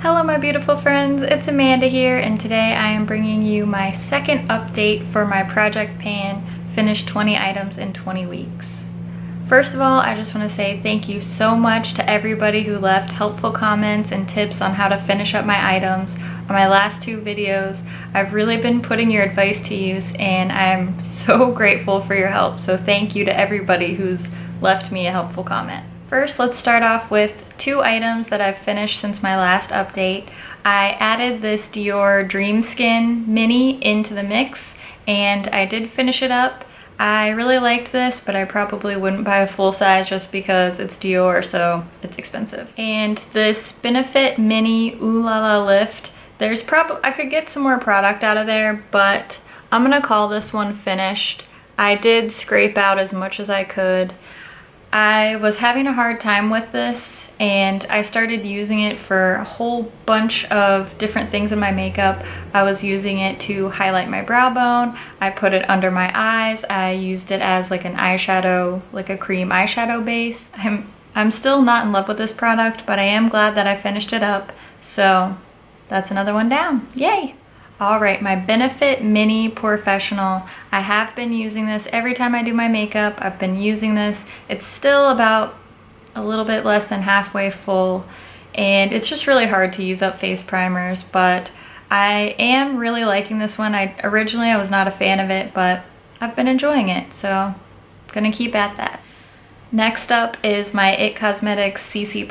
Hello my beautiful friends, it's Amanda here, and today I am bringing you my second update for my project pan, Finish 20 Items in 20 Weeks. First of all, I just want to say thank you so much to everybody who left helpful comments and tips on how to finish up my items on my last two videos. I've really been putting your advice to use and I'm so grateful for your help, so thank you to everybody who's left me a helpful comment. First, let's start off with two items that I've finished since my last update. I added this Dior Dream Skin Mini into the mix and I did finish it up. I really liked this, but I probably wouldn't buy a full size just because it's Dior, so it's expensive. And this Benefit Mini Ooh La La Lift, I could get some more product out of there, but I'm gonna call this one finished. I did scrape out as much as I could. I was having a hard time with this and I started using it for a whole bunch of different things in my makeup. I was using it to highlight my brow bone, I put it under my eyes, I used it as like an eyeshadow, like a cream eyeshadow base. I'm still not in love with this product, but I am glad that I finished it up, so that's another one down. Yay! Alright, my Benefit Mini Professional. I have been using this every time I do my makeup. I've been using this. It's still about a little bit less than halfway full, and it's just really hard to use up face primers, but I am really liking this one. Originally I was not a fan of it, but I've been enjoying it, so I'm gonna keep at that. Next up is my IT Cosmetics CC+.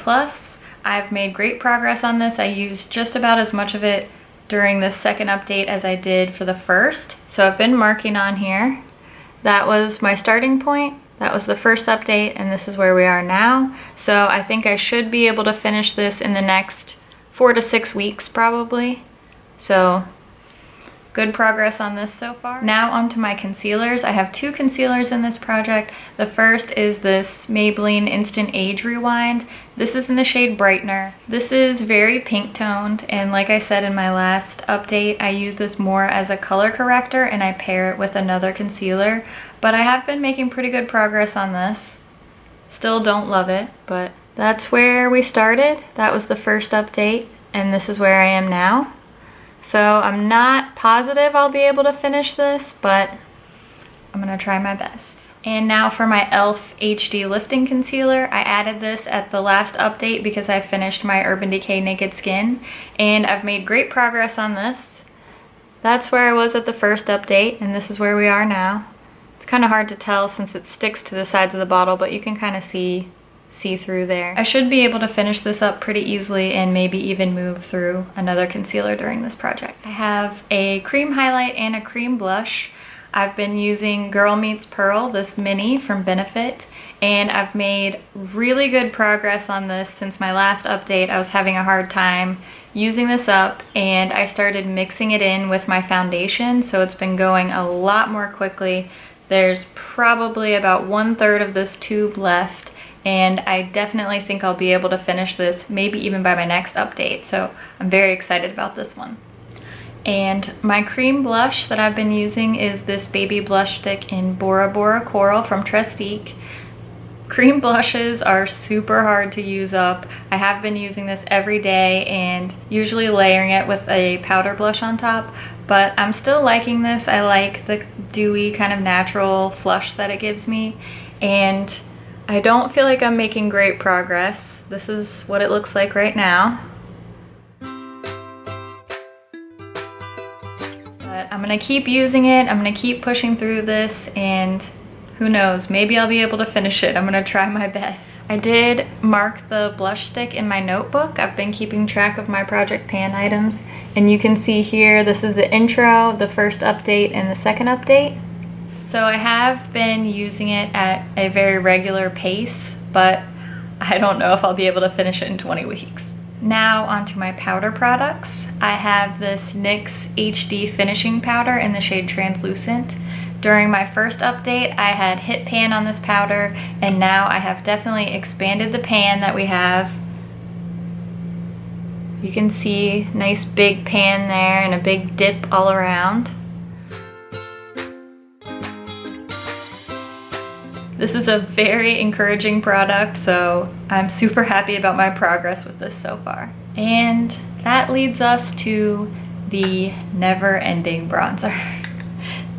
I've made great progress on this. I used just about as much of it during the second update as I did for the first. So I've been marking on here. That was my starting point. That was the first update, and this is where we are now. So I think I should be able to finish this in the next 4 to 6 weeks probably. So good progress on this so far. Now onto my concealers. I have two concealers in this project. The first is this Maybelline Instant Age Rewind. This is in the shade Brightener. This is very pink toned, and like I said in my last update, I use this more as a color corrector and I pair it with another concealer. But I have been making pretty good progress on this. Still don't love it, but that's where we started. That was the first update, and this is where I am now. So I'm not positive I'll be able to finish this, but I'm gonna try my best. And now for my e.l.f. HD Lifting Concealer. I added this at the last update because I finished my Urban Decay Naked Skin, and I've made great progress on this. That's where I was at the first update, and this is where we are now. It's kind of hard to tell since it sticks to the sides of the bottle, but you can kind of see through there. I should be able to finish this up pretty easily and maybe even move through another concealer during this project. I have a cream highlight and a cream blush. I've been using Girl Meets Pearl, this mini from Benefit, and I've made really good progress on this since my last update. I was having a hard time using this up, and I started mixing it in with my foundation, so it's been going a lot more quickly. There's probably about 1/3 of this tube left, and I definitely think I'll be able to finish this, maybe even by my next update, so I'm very excited about this one. And my cream blush that I've been using is this baby blush stick in Bora Bora Coral from Trestique. Cream blushes are super hard to use up. I have been using this every day and usually layering it with a powder blush on top, but I'm still liking this. I like the dewy kind of natural flush that it gives me, and I don't feel like I'm making great progress. This is what it looks like right now. But I'm gonna keep using it, I'm gonna keep pushing through this, and who knows, maybe I'll be able to finish it. I'm gonna try my best. I did mark the blush stick in my notebook. I've been keeping track of my project pan items, and you can see here, this is the intro, the first update, and the second update. So I have been using it at a very regular pace, but I don't know if I'll be able to finish it in 20 weeks. Now onto my powder products. I have this NYX HD Finishing Powder in the shade Translucent. During my first update, I had hit pan on this powder, and now I have definitely expanded the pan that we have. You can see nice big pan there and a big dip all around. This is a very encouraging product, so I'm super happy about my progress with this so far. And that leads us to the never-ending bronzer.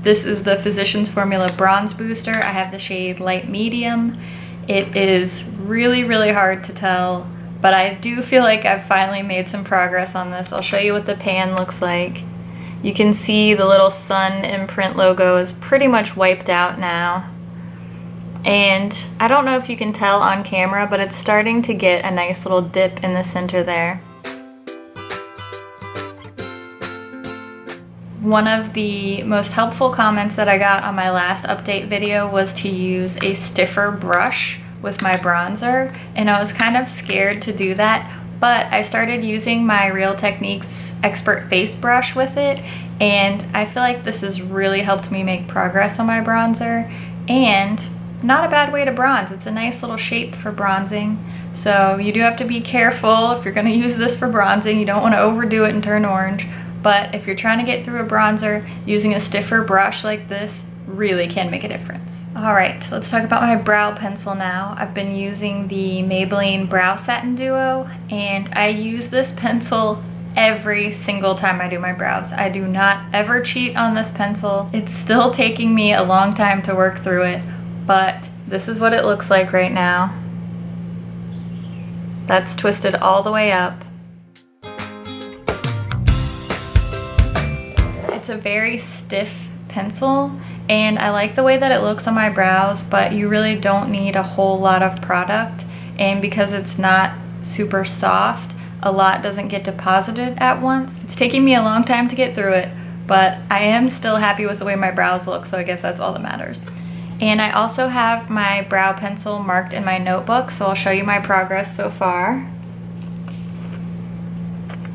This is the Physicians Formula Bronze Booster. I have the shade Light Medium. It is really, really hard to tell, but I do feel like I've finally made some progress on this. I'll show you what the pan looks like. You can see the little sun imprint logo is pretty much wiped out now. And I don't know if you can tell on camera, but it's starting to get a nice little dip in the center there. One of the most helpful comments that I got on my last update video was to use a stiffer brush with my bronzer, and I was kind of scared to do that, but I started using my Real Techniques Expert Face Brush with it, and I feel like this has really helped me make progress on my bronzer, and not a bad way to bronze. It's a nice little shape for bronzing, so you do have to be careful if you're going to use this for bronzing. You don't want to overdo it and turn orange. But if you're trying to get through a bronzer, using a stiffer brush like this really can make a difference. Alright, let's talk about my brow pencil now. I've been using the Maybelline Brow Satin Duo, and I use this pencil every single time I do my brows. I do not ever cheat on this pencil. It's still taking me a long time to work through it, but this is what it looks like right now. That's twisted all the way up. It's a very stiff pencil, and I like the way that it looks on my brows, but you really don't need a whole lot of product, and because it's not super soft, a lot doesn't get deposited at once. It's taking me a long time to get through it, but I am still happy with the way my brows look, so I guess that's all that matters. And I also have my brow pencil marked in my notebook, so I'll show you my progress so far.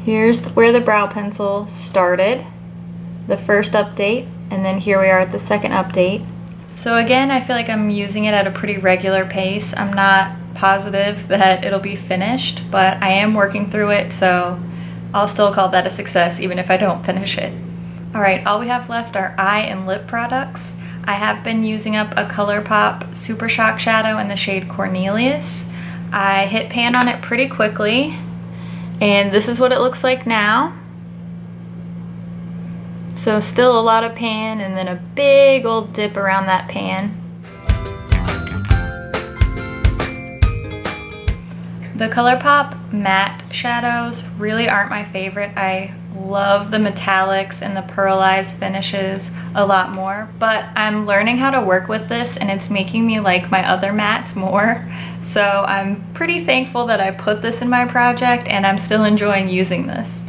Here's where the brow pencil started, the first update, and then here we are at the second update. So again, I feel like I'm using it at a pretty regular pace. I'm not positive that it'll be finished, but I am working through it, so I'll still call that a success even if I don't finish it. Alright, all we have left are eye and lip products. I have been using up a ColourPop Super Shock Shadow in the shade Cornelius. I hit pan on it pretty quickly, and this is what it looks like now. So still a lot of pan, and then a big old dip around that pan. The ColourPop matte shadows really aren't my favorite. I love the metallics and the pearlized finishes a lot more, but I'm learning how to work with this, and it's making me like my other mattes more. So I'm pretty thankful that I put this in my project, and I'm still enjoying using this.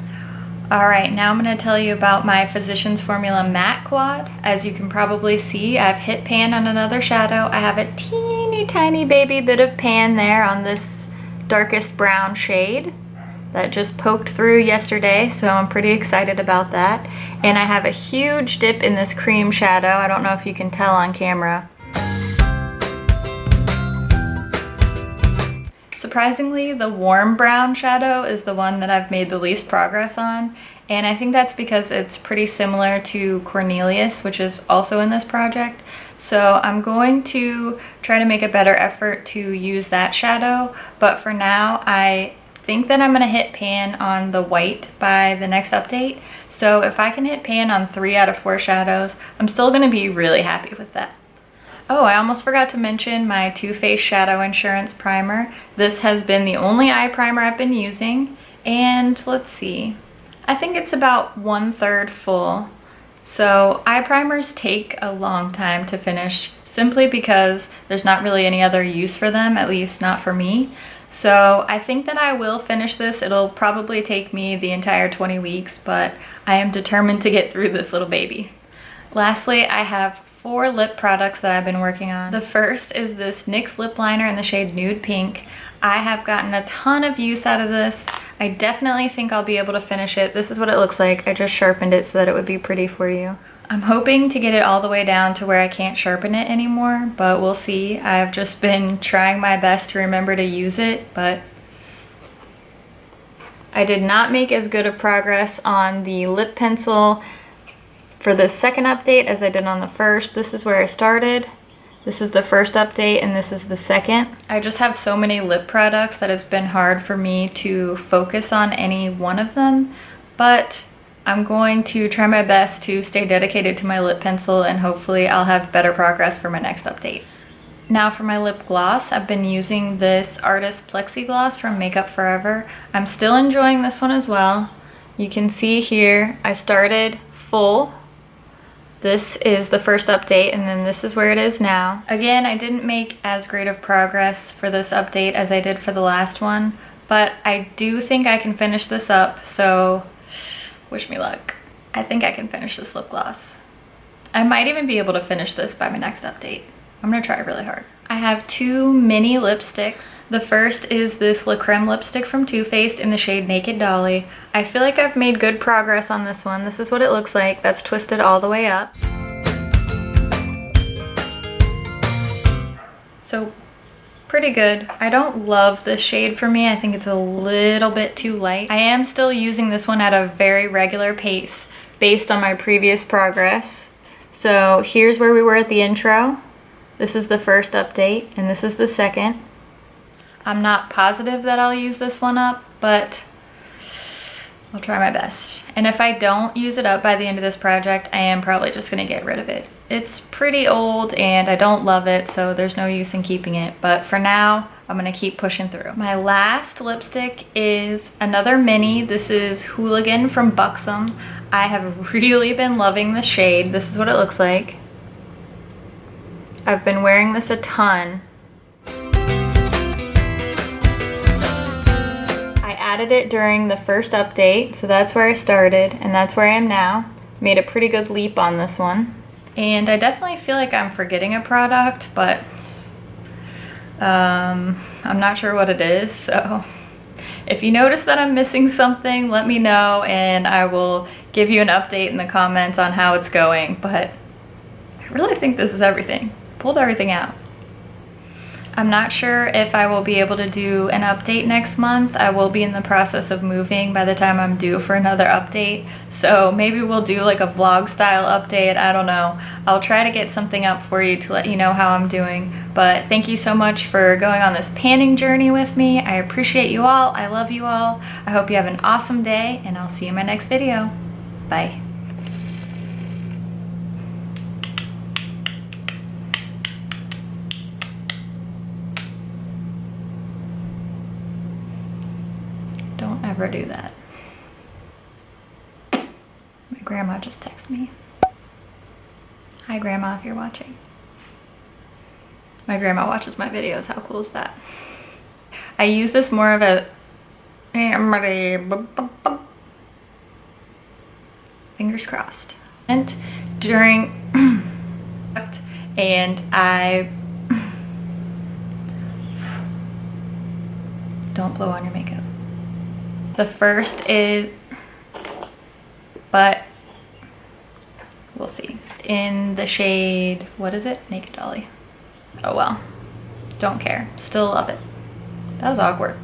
Alright, now I'm going to tell you about my Physicians Formula Matte Quad. As you can probably see, I've hit pan on another shadow. I have a teeny tiny baby bit of pan there on this darkest brown shade that just poked through yesterday, so I'm pretty excited about that. And I have a huge dip in this cream shadow. I don't know if you can tell on camera. Surprisingly, the warm brown shadow is the one that I've made the least progress on, and I think that's because it's pretty similar to Cornelius, which is also in this project. So I'm going to try to make a better effort to use that shadow, but for now I think that I'm going to hit pan on the white by the next update. So if I can hit pan on 3 out of 4 shadows, I'm still going to be really happy with that. Oh, I almost forgot to mention my Too Faced Shadow Insurance Primer. This has been the only eye primer I've been using, and let's see, I think it's about 1/3 full. So eye primers take a long time to finish simply because there's not really any other use for them, at least not for me. So I think that I will finish this. It'll probably take me the entire 20 weeks, but I am determined to get through this little baby. Lastly, I have 4 lip products that I've been working on. The first is this NYX lip liner in the shade Nude Pink. I have gotten a ton of use out of this. I definitely think I'll be able to finish it. This is what it looks like. I just sharpened it so that it would be pretty for you. I'm hoping to get it all the way down to where I can't sharpen it anymore, but we'll see. I've just been trying my best to remember to use it, but I did not make as good of progress on the lip pencil for the second update as I did on the first. This is where I started, This is the first update and this is the second. I just have so many lip products that it's been hard for me to focus on any one of them, but I'm going to try my best to stay dedicated to my lip pencil and hopefully I'll have better progress for my next update. Now for my lip gloss, I've been using this Artist Plexi Gloss from Makeup Forever. I'm still enjoying this one as well. You can see here, I started full. This is the first update and then this is where it is now. Again, I didn't make as great of progress for this update as I did for the last one, but I do think I can finish this up, so wish me luck. I think I can finish this lip gloss. I might even be able to finish this by my next update. I'm gonna try really hard. I have two mini lipsticks. The first is this La Creme lipstick from Too Faced in the shade Naked Dolly. I feel like I've made good progress on this one. This is what it looks like. That's twisted all the way up. So pretty good. I don't love this shade for me. I think it's a little bit too light. I am still using this one at a very regular pace based on my previous progress. So here's where we were at the intro. This is the first update and this is the second. I'm not positive that I'll use this one up, but I'll try my best. And if I don't use it up by the end of this project, I am probably just gonna get rid of it. It's pretty old and I don't love it, so there's no use in keeping it. But for now, I'm gonna keep pushing through. My last lipstick is another mini. This is Hooligan from Buxom. I have really been loving the shade. This is what it looks like. I've been wearing this a ton. I added it during the first update, so that's where I started and that's where I am now. Made a pretty good leap on this one. And I definitely feel like I'm forgetting a product, but I'm not sure what it is, so if you notice that I'm missing something, let me know and I will give you an update in the comments on how it's going, but I really think this is everything. Pulled everything out. I'm not sure if I will be able to do an update next month. I will be in the process of moving by the time I'm due for another update. So maybe we'll do like a vlog style update. I don't know. I'll try to get something up for you to let you know how I'm doing. But thank you so much for going on this panning journey with me. I appreciate you all. I love you all. I hope you have an awesome day and I'll see you in my next video. Bye. Don't ever do that. My grandma just texted me. Hi grandma, if you're watching. My grandma watches my videos. How cool is that? I use this more of a fingers crossed. And during and I don't blow on your makeup. The first is, but we'll see. It's in the shade, what is it? Naked Dolly. Oh well, don't care. Still love it. That was awkward.